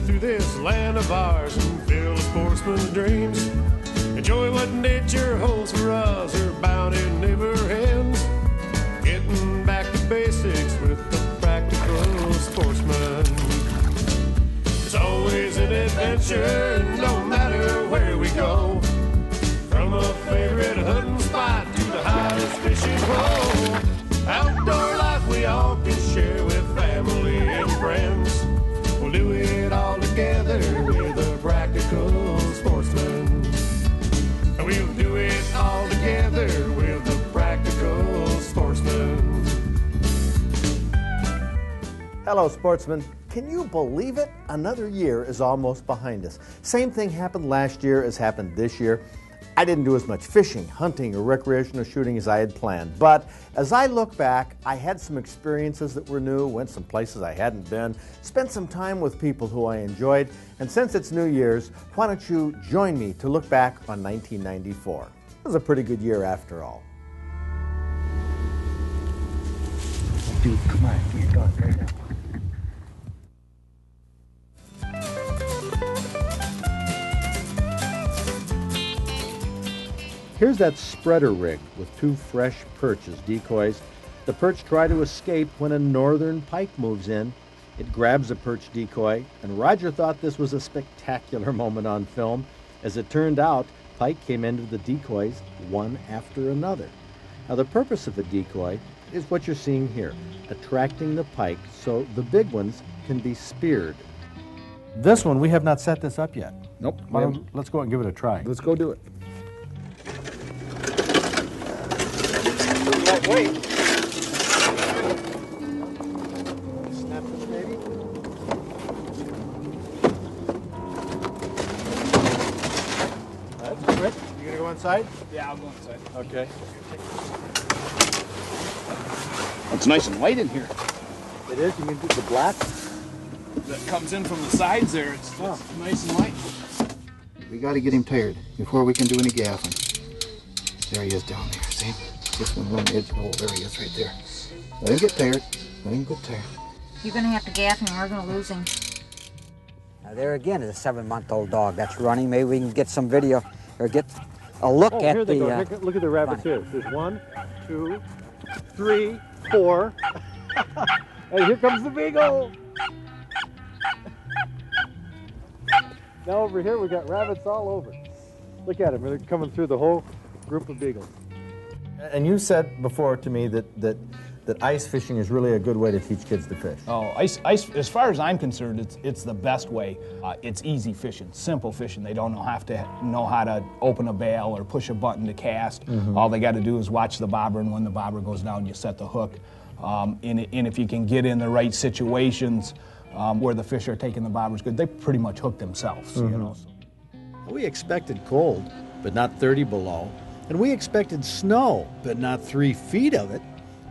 through this land of ours and fill a sportsman's dreams. Enjoy what nature holds for us, her bounty never ends. Getting back to basics with the practical sportsman. It's always an adventure, no matter where we go. From a favorite hunting spot to the hottest fishing hole. Outdoor life we all can share with family and friends. We'll do it all together with a practical sportsman. We'll do it all together with a practical sportsman. Hello, sportsmen. Can you believe it? Another year is almost behind us. Same thing happened last year as happened this year. I didn't do as much fishing, hunting, or recreational shooting as I had planned. But as I look back, I had some experiences that were new, went some places I hadn't been, spent some time with people who I enjoyed. And since it's New Year's, why don't you join me to look back on 1994? It was a pretty good year after all. Dude, come on, get going right now. Here's that spreader rig with two fresh perch as decoys. The perch try to escape when a northern pike moves in. It grabs a perch decoy, and Roger thought this was a spectacular moment on film. As it turned out, pike came into the decoys one after another. Now the purpose of a decoy is what you're seeing here, attracting the pike so the big ones can be speared. This one, we have not set this up yet. Nope. Let's go and give it a try. Let's go do it. Wait. Snap to the baby. That's good. You gonna go inside? Yeah, I'll go inside. Okay. It's nice and white in here. It is. You can do the black. That comes in from the sides there. It's nice and light. We got to get him tired before we can do any gaffing. There he is down there, see? Just one edge. Oh, there he is right there. Let him get tired. Let him get tired. You're going to have to gaff him. We're going to lose him. Now there again is a 7-month-old dog that's running. Maybe we can get some video or get a look at here they the. go. Look at the rabbits here. There's 1, 2, 3, 4. And here comes the beagle. Now over here we got rabbits all over. Look at them. They're coming through the whole group of beagles. And you said before to me that ice fishing is really a good way to teach kids to fish. Oh, ice. As far as I'm concerned, it's the best way. It's easy fishing, simple fishing. They don't have to know how to open a bail or push a button to cast. Mm-hmm. All they got to do is watch the bobber, and when the bobber goes down, you set the hook. And if you can get in the right situations where the fish are taking the bobbers good, they pretty much hook themselves. Mm-hmm. You know. We expected cold, but not 30 below. And we expected snow, but not 3 feet of it.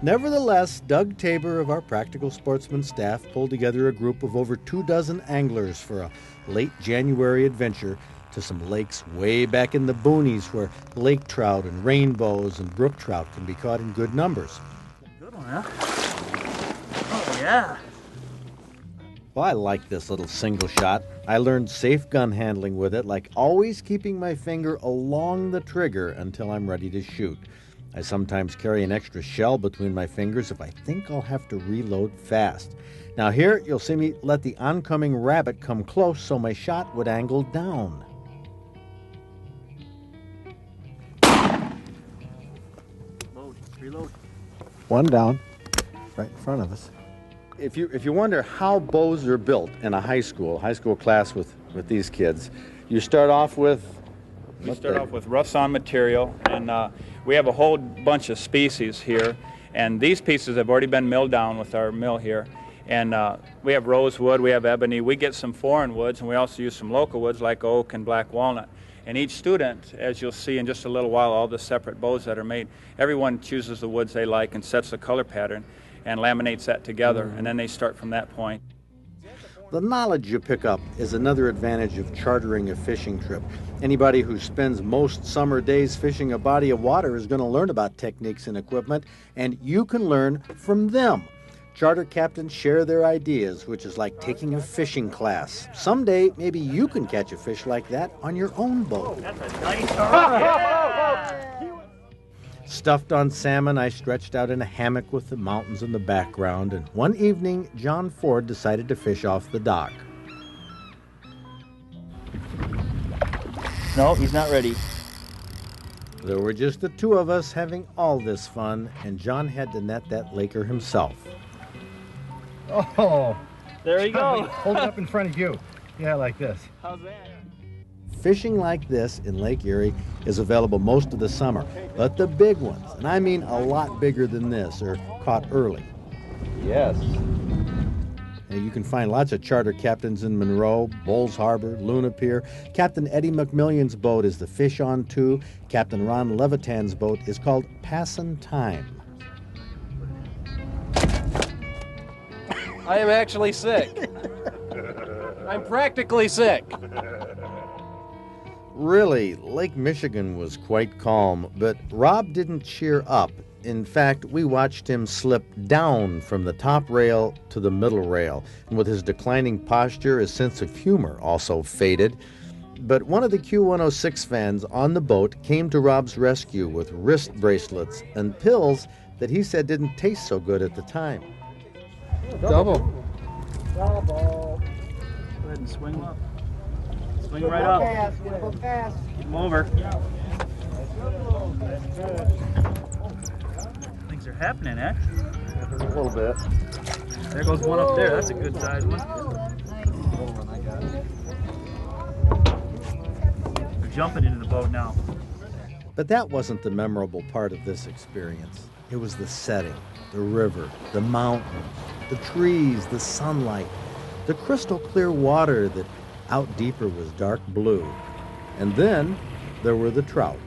Nevertheless, Doug Tabor of our Practical Sportsman staff pulled together a group of over 24 anglers for a late January adventure to some lakes way back in the boonies where lake trout and rainbows and brook trout can be caught in good numbers. Good one, huh? Oh, yeah. Well, I like this little single shot. I learned safe gun handling with it, like always keeping my finger along the trigger until I'm ready to shoot. I sometimes carry an extra shell between my fingers if I think I'll have to reload fast. Now here, you'll see me let the oncoming rabbit come close so my shot would angle down. Reload. One down, right in front of us. If you wonder how bows are built in a high school class with these kids, you start off with... We start off with rough sawn material, and we have a whole bunch of species here, and these pieces have already been milled down with our mill here. And we have rosewood, we have ebony, we get some foreign woods, and we also use some local woods like oak and black walnut. And each student, as you'll see in just a little while, all the separate bows that are made, everyone chooses the woods they like and sets the color pattern and laminates that together, and then they start from that point. The knowledge you pick up is another advantage of chartering a fishing trip. Anybody who spends most summer days fishing a body of water is going to learn about techniques and equipment, and you can learn from them. Charter captains share their ideas, which is like taking a fishing class. Someday, maybe you can catch a fish like that on your own boat. That's a nice yeah. Stuffed on salmon, I stretched out in a hammock with the mountains in the background, and one evening, John Ford decided to fish off the dock. No, he's not ready. There were just the two of us having all this fun, and John had to net that Laker himself. Oh, there you go. Hold it up in front of you. Yeah, like this. How's that? Fishing like this in Lake Erie is available most of the summer, but the big ones, and I mean a lot bigger than this, are caught early. Yes. And you can find lots of charter captains in Monroe, Bowles Harbor, Luna Pier. Captain Eddie McMillion's boat is the Fish On 2. Captain Ron Levitan's boat is called Passin' Time. I am actually sick. I'm practically sick. Really, Lake Michigan was quite calm, but Rob didn't cheer up. In fact, we watched him slip down from the top rail to the middle rail, and with his declining posture, his sense of humor also faded. But one of the Q106 fans on the boat came to Rob's rescue with wrist bracelets and pills that he said didn't taste so good at the time. Double. Go ahead and swing him up. Swing right up. Keep him over. Things are happening, eh? A little bit. There goes one up there. That's a good sized one. They're jumping into the boat now. But that wasn't the memorable part of this experience. It was the setting, the river, the mountains, the trees, the sunlight, the crystal clear water that out deeper was dark blue. And then there were the trout.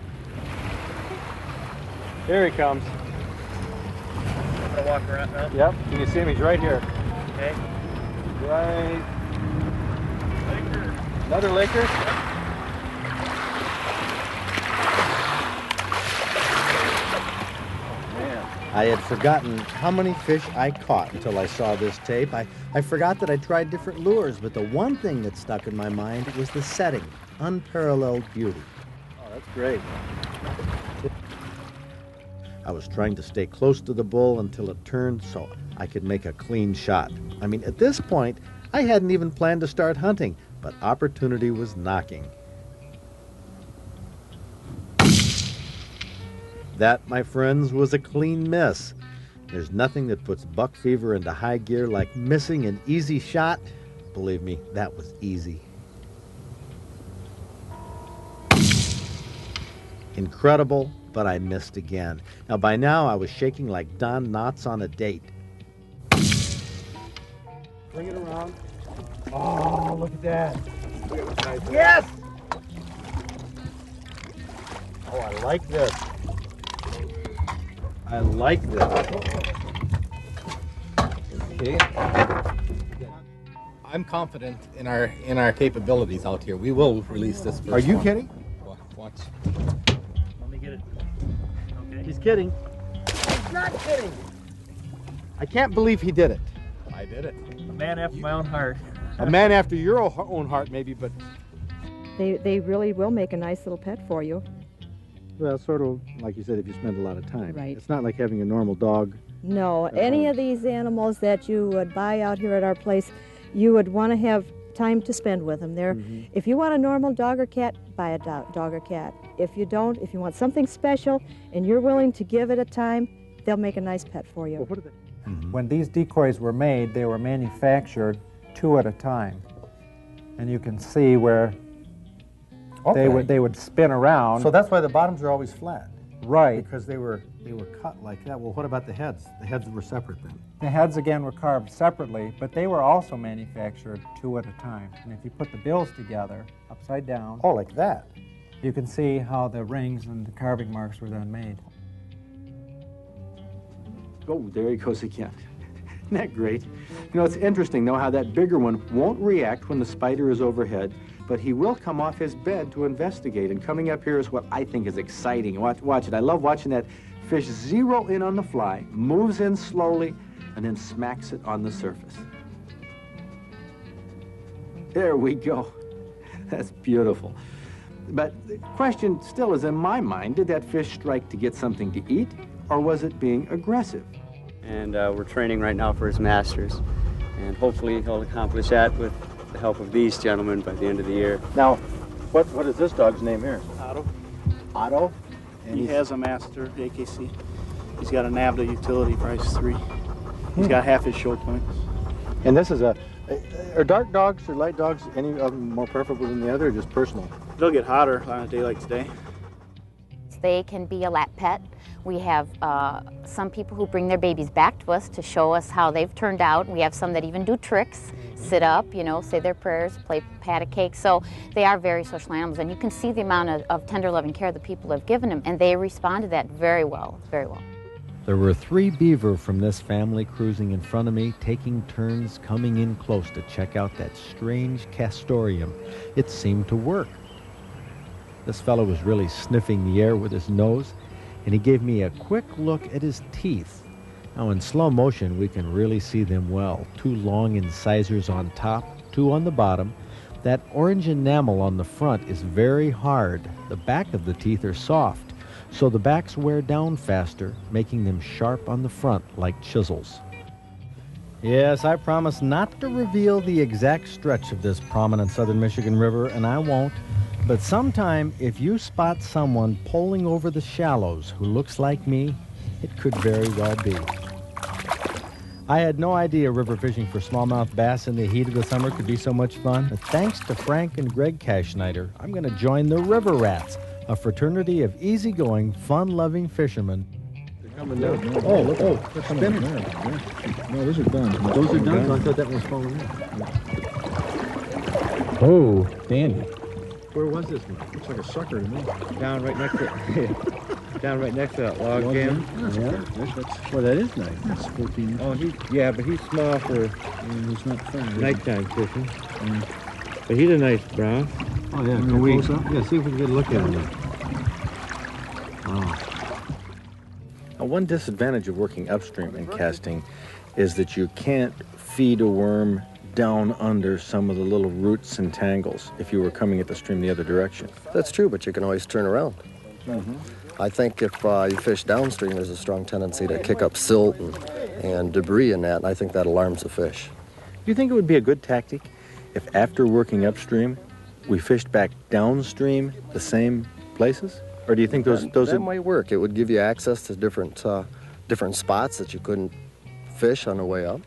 Here he comes. I'm gonna walk around now. Yep. Can you see him? He's right here. Okay. Right. Laker. Another Laker? I had forgotten how many fish I caught until I saw this tape. I forgot that I tried different lures, but the one thing that stuck in my mind was the setting, unparalleled beauty. Oh, that's great. I was trying to stay close to the bull until it turned so I could make a clean shot. I mean, at this point, I hadn't even planned to start hunting, but opportunity was knocking. That, my friends, was a clean miss. There's nothing that puts buck fever into high gear like missing an easy shot. Believe me, that was easy. Incredible, but I missed again. Now, by now, I was shaking like Don Knotts on a date. Bring it around. Oh, look at that. Yes! Oh, I like this. I like this. Okay. I'm confident in our capabilities out here. We will release this first. Are you one. kidding? Watch. Let me get it. Okay. He's kidding. He's not kidding. I can't believe he did it. I did it. A man after my own heart. A man after your own heart, maybe, but... They really will make a nice little pet for you. Well, sort of, like you said, if you spend a lot of time. Right. It's not like having a normal dog. No, any of these animals that you would buy out here at our place, you would want to have time to spend with them. If you want a normal dog or cat, buy a dog or cat. If you don't, if you want something special and you're willing to give it a time, they'll make a nice pet for you. Well, what are they? When these decoys were made, they were manufactured 2 at a time. And you can see where they would spin around. So that's why the bottoms are always flat. Right. Because they were cut like that. Well, what about the heads? The heads were separate then. The heads again were carved separately, but they were also manufactured 2 at a time. And if you put the bills together, upside down, Oh, like that. you can see how the rings and the carving marks were then made. Oh, there he goes again. Isn't that great? You know, it's interesting, though, how that bigger one won't react when the spider is overhead, but he will come off his bed to investigate. And coming up here is what I think is exciting. Watch it. I love watching that fish zero in on the fly, moves in slowly, and then smacks it on the surface. There we go. That's beautiful. But the question still is in my mind, did that fish strike to get something to eat, or was it being aggressive? And we're training right now for his masters, and hopefully he'll accomplish that with the help of these gentlemen by the end of the year. Now, what is this dog's name here? Otto. Otto? And he has a master, AKC. He's got a NAVDA utility price 3. He's got half his show points. And this is are dark dogs or light dogs, any of them more preferable than the other, or just personal? They'll get hotter on a day like today. They can be a lap pet. We have some people who bring their babies back to us to show us how they've turned out. We have some that even do tricks, sit up, you know, say their prayers, play pat a cake. So they are very social animals, and you can see the amount of tender loving care that people have given them, and they respond to that very well, very well. There were 3 beaver from this family cruising in front of me, taking turns coming in close to check out that strange castoreum. It seemed to work. This fellow was really sniffing the air with his nose, and he gave me a quick look at his teeth. Now in slow motion we can really see them well. 2 long incisors on top, 2 on the bottom. That orange enamel on the front is very hard. The back of the teeth are soft, so the backs wear down faster, making them sharp on the front like chisels. Yes, I promise not to reveal the exact stretch of this prominent southern Michigan river, and I won't. But sometime, if you spot someone poling over the shallows who looks like me, it could very well be. I had no idea river fishing for smallmouth bass in the heat of the summer could be so much fun. But thanks to Frank and Greg Kashnider, I'm going to join the River Rats, a fraternity of easygoing, fun-loving fishermen. They're coming down. They're spinning. No, those are done. Those are done? I thought that was falling in. Oh, dandy. Where was this one? Looks like a sucker to me. Down right next to that log jam. Well, that is nice. That's 14. Oh, but he's small for he's not fun. nighttime fishing. But he's a nice brown. Oh yeah, can we? Yeah, see if we can get a look at him. Wow. Now, one disadvantage of working upstream in casting is that you can't feed a worm down under some of the little roots and tangles if you were coming at the stream the other direction. That's true, but you can always turn around. Mm-hmm. I think if you fish downstream, there's a strong tendency to kick up silt and debris in that, and I think that alarms the fish. Do you think it would be a good tactic if after working upstream, we fished back downstream the same places? Or do you think those that might work. It would give you access to different spots that you couldn't fish on the way up.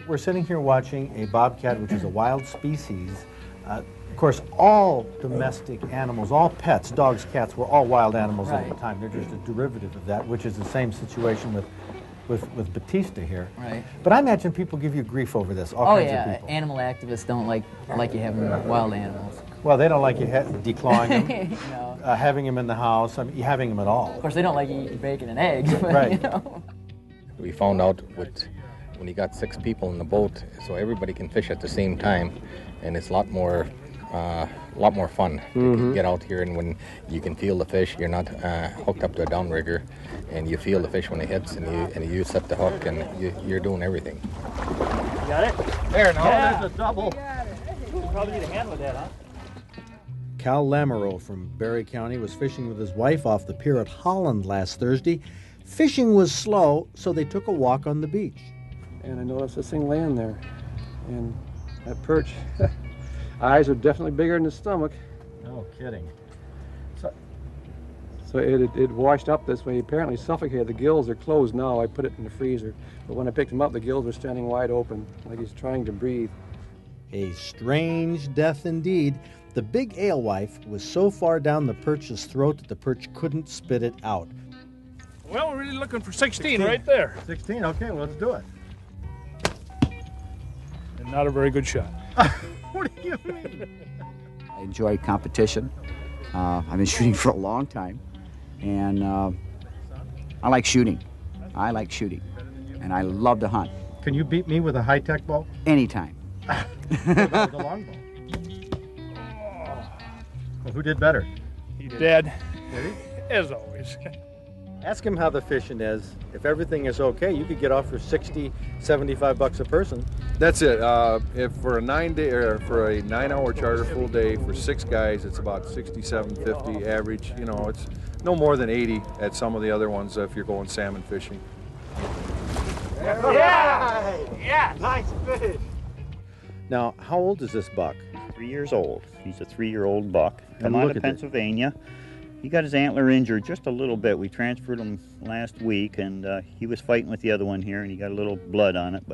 We're sitting here watching a bobcat, which is a wild species. Of course, all domestic animals, all pets, dogs, cats, were all wild animals at the time. They're just a derivative of that, which is the same situation with Batista here. Right. But I imagine people give you grief over this, all kinds of people. Animal activists don't like you having wild animals. Well, they don't like you declawing them, no. Having them in the house, having them at all. Of course, they don't like you eating bacon and eggs. But, right. You know. We found out when you got 6 people in the boat, so everybody can fish at the same time, and it's a lot more fun to get out here, and when you can feel the fish, you're not hooked up to a downrigger, and you feel the fish when it hits, and you set the hook, and you're doing everything. You got it? There, no, yeah. There's a double. You probably need a hand with that, huh? Cal Lamoureux from Barry County was fishing with his wife off the pier at Holland last Thursday. Fishing was slow, so they took a walk on the beach. And I noticed this thing laying there, and that perch, eyes are definitely bigger than the stomach. No kidding. So it washed up this way. Apparently suffocated. The gills are closed now. I put it in the freezer. But when I picked him up, the gills were standing wide open, like he's trying to breathe. A strange death indeed. The big alewife was so far down the perch's throat that the perch couldn't spit it out. Well, we're really looking for 16 right there. 16, okay, well, let's do it. And not a very good shot. What do you mean? I enjoy competition. I've been shooting for a long time, and I like shooting. And I love to hunt. Can you beat me with a high-tech bow? Anytime. What about with a longbow? Well, who did better? He did. Dad. Did he? As always. Ask him how the fishing is. If everything is okay, you could get off for 60, 75 bucks a person. That's it. If for a 9-day or for a 9-hour charter full day for 6 guys, it's about 67.50 average. You know, it's no more than 80 at some of the other ones if you're going salmon fishing. Yeah, nice fish. Now, how old is this buck? 3 years old. He's a 3-year-old buck. And Come out look of at Pennsylvania. He got his antler injured just a little bit. We transferred him last week, and he was fighting with the other one here, and he got a little blood on it.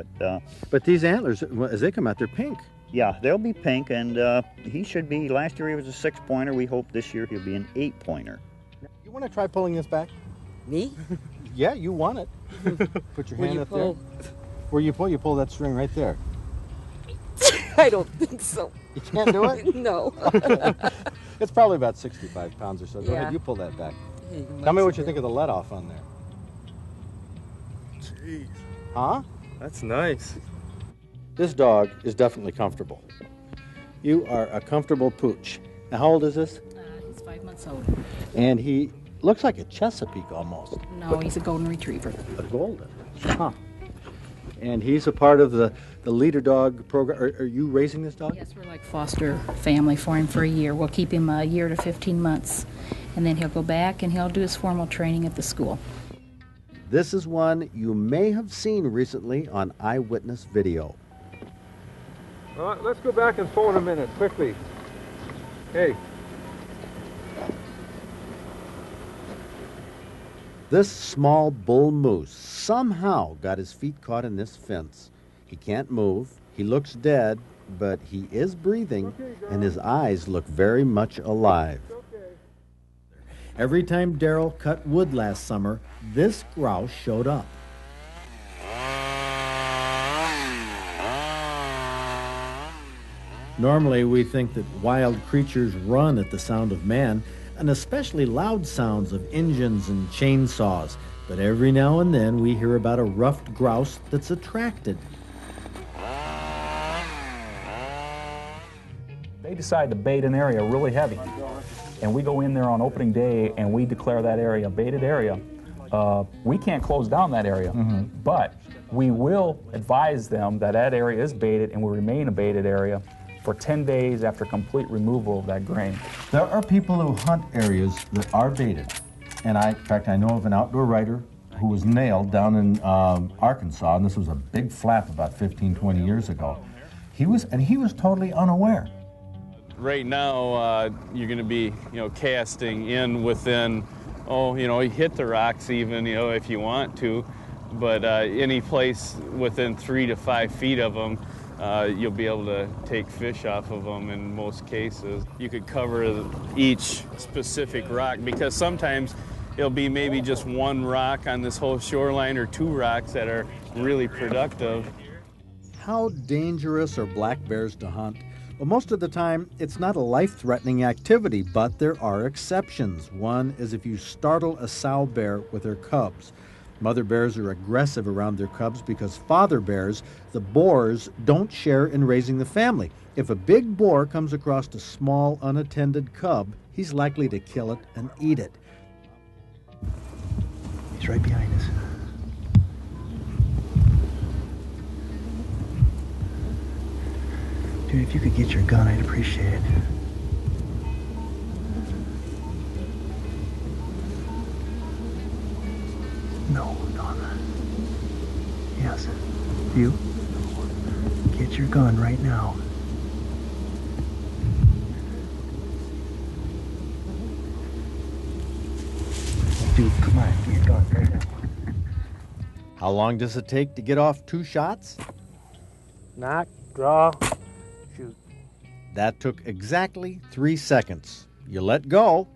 But these antlers, as they come out, they're pink. Yeah, they'll be pink, and he should be. Last year he was a 6-pointer. We hope this year he'll be an 8-pointer. You want to try pulling this back? Me? Yeah, you want it. Put your Where hand you up pull? there. Where you pull that string right there. I don't think so. You can't do it? No. It's probably about 65 pounds or so. Go Yeah. ahead, you pull that back. Hey, Tell me what you think of the let off on there. Jeez. Huh? That's nice. This dog is definitely comfortable. You are a comfortable pooch. Now, how old is this? He's 5 months old. And he looks like a Chesapeake almost. No, he's a golden retriever. A golden? Huh. And he's a part of the leader dog program. Are you raising this dog? Yes, we're like foster family for him for a year. We'll keep him a year to 15 months, and then he'll go back and he'll do his formal training at the school. This is one you may have seen recently on eyewitness video. Let's go back and phone a minute, quickly. Hey. This small bull moose somehow got his feet caught in this fence. He can't move, he looks dead, but he is breathing, and his eyes look very much alive. Every time Daryl cut wood last summer, this grouse showed up. Normally, we think that wild creatures run at the sound of man, and especially loud sounds of engines and chainsaws. But every now and then we hear about a ruffed grouse that's attracted. They decide to bait an area really heavy, and we go in there on opening day and we declare that area a baited area. We can't close down that area, but we will advise them that that area is baited and will remain a baited area for 10 days after complete removal of that grain. There are people who hunt areas that are baited. And in fact, I know of an outdoor writer who was nailed down in Arkansas, and this was a big flap about 15, 20 years ago. He was totally unaware. Right now, you're going to be, casting in within, you hit the rocks even, if you want to, but any place within 3 to 5 feet of them, you'll be able to take fish off of them in most cases. You could cover each specific rock because sometimes it'll be maybe just one rock on this whole shoreline or 2 rocks that are really productive. How dangerous are black bears to hunt? Well, most of the time, it's not a life-threatening activity, but there are exceptions. One is if you startle a sow bear with her cubs. Mother bears are aggressive around their cubs because father bears, the boars, don't share in raising the family. If a big boar comes across a small, unattended cub, he's likely to kill it and eat it. He's right behind us. Dude, if you could get your gun, I'd appreciate it. No. Yes. You. Get your gun right now. Dude, come on. Get your gun right now. How long does it take to get off 2 shots? Knock, draw, shoot. That took exactly 3 seconds. You let go.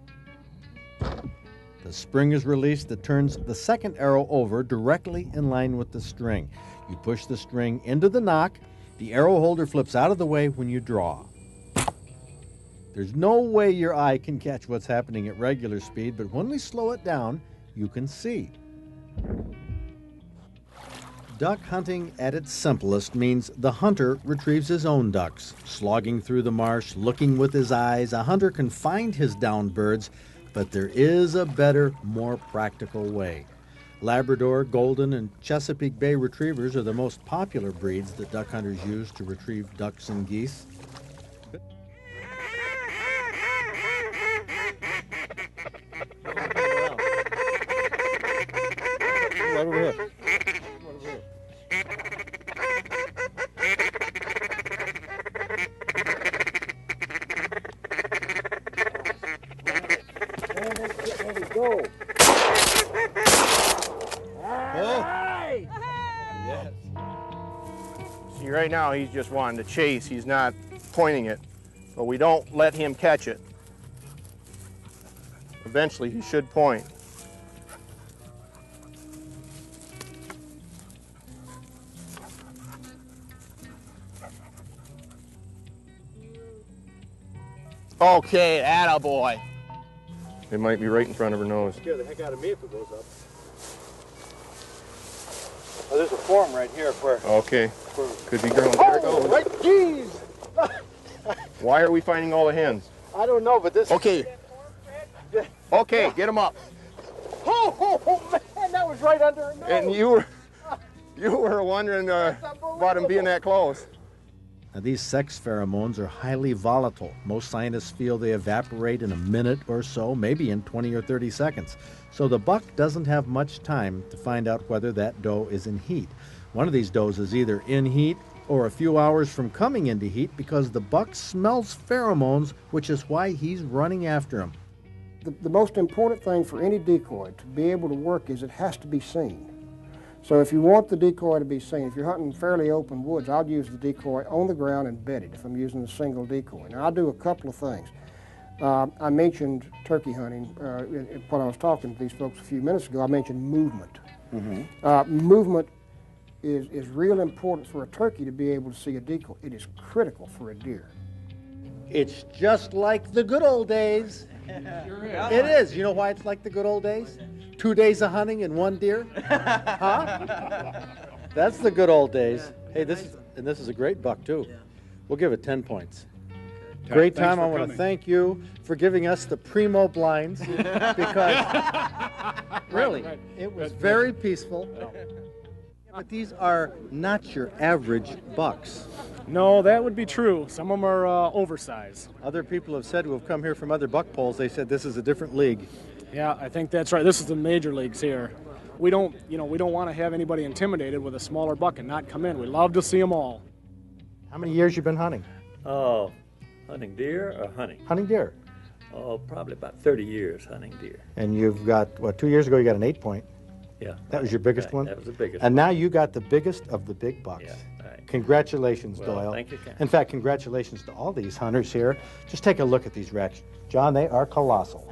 The spring is released that turns the second arrow over directly in line with the string. You push the string into the nock. The arrow holder flips out of the way when you draw. There's no way your eye can catch what's happening at regular speed, but when we slow it down, you can see. Duck hunting at its simplest means the hunter retrieves his own ducks. Slogging through the marsh, looking with his eyes, a hunter can find his downed birds, But there is a better, more practical way. Labrador, Golden, and Chesapeake Bay Retrievers are the most popular breeds that duck hunters use to retrieve ducks and geese. Right over here. Go. Hey! Yes. See, right now he's just wanting to chase. He's not pointing it, but we don't let him catch it. Eventually he should point. Okay, attaboy. It might be right in front of her nose. Scare the heck out of me if it goes up. Oh, there's a form right here for. Okay. Could be girl. There it goes. Right, jeez! Why are we finding all the hens? I don't know, but this. Okay. Okay, get them up. Oh, man, that was right under her nose. And you were wondering about him being that close. Now, these sex pheromones are highly volatile. Most scientists feel they evaporate in a minute or so, maybe in 20 or 30 seconds. So the buck doesn't have much time to find out whether that doe is in heat. One of these does is either in heat or a few hours from coming into heat because the buck smells pheromones, which is why he's running after him. The most important thing for any decoy to be able to work is it has to be seen. So if you want the decoy to be seen, if you're hunting fairly open woods, I'll use the decoy on the ground and bedded if I'm using a single decoy. Now, I'll do a couple of things. I mentioned turkey hunting when I was talking to these folks a few minutes ago. I mentioned movement. Movement is real important for a turkey to be able to see a decoy. It is critical for a deer. It's just like the good old days. Sure is. It is. You know why it's like the good old days? 2 days of hunting and 1 deer? Huh? That's the good old days. Hey, this is a great buck, too. We'll give it 10 points. Great time. I want to thank you for giving us the primo blinds because really, it was very peaceful. But these are not your average bucks. No, that would be true. Some of them are oversized. Other people have said who have come here from other buck polls, they said this is a different league. Yeah, I think that's right. This is the major leagues here. We don't want to have anybody intimidated with a smaller buck and not come in. We love to see them all. How many years you been hunting? Oh, hunting deer or hunting? Hunting deer. Oh, probably about 30 years hunting deer. And you've got, 2 years ago you got an 8-point. Yeah. That was your biggest one? That was the biggest And now you got the biggest of the big bucks. Yeah, right. Congratulations, Doyle. Thank you, Ken. In fact, congratulations to all these hunters here. Just take a look at these racks. John, they are colossal.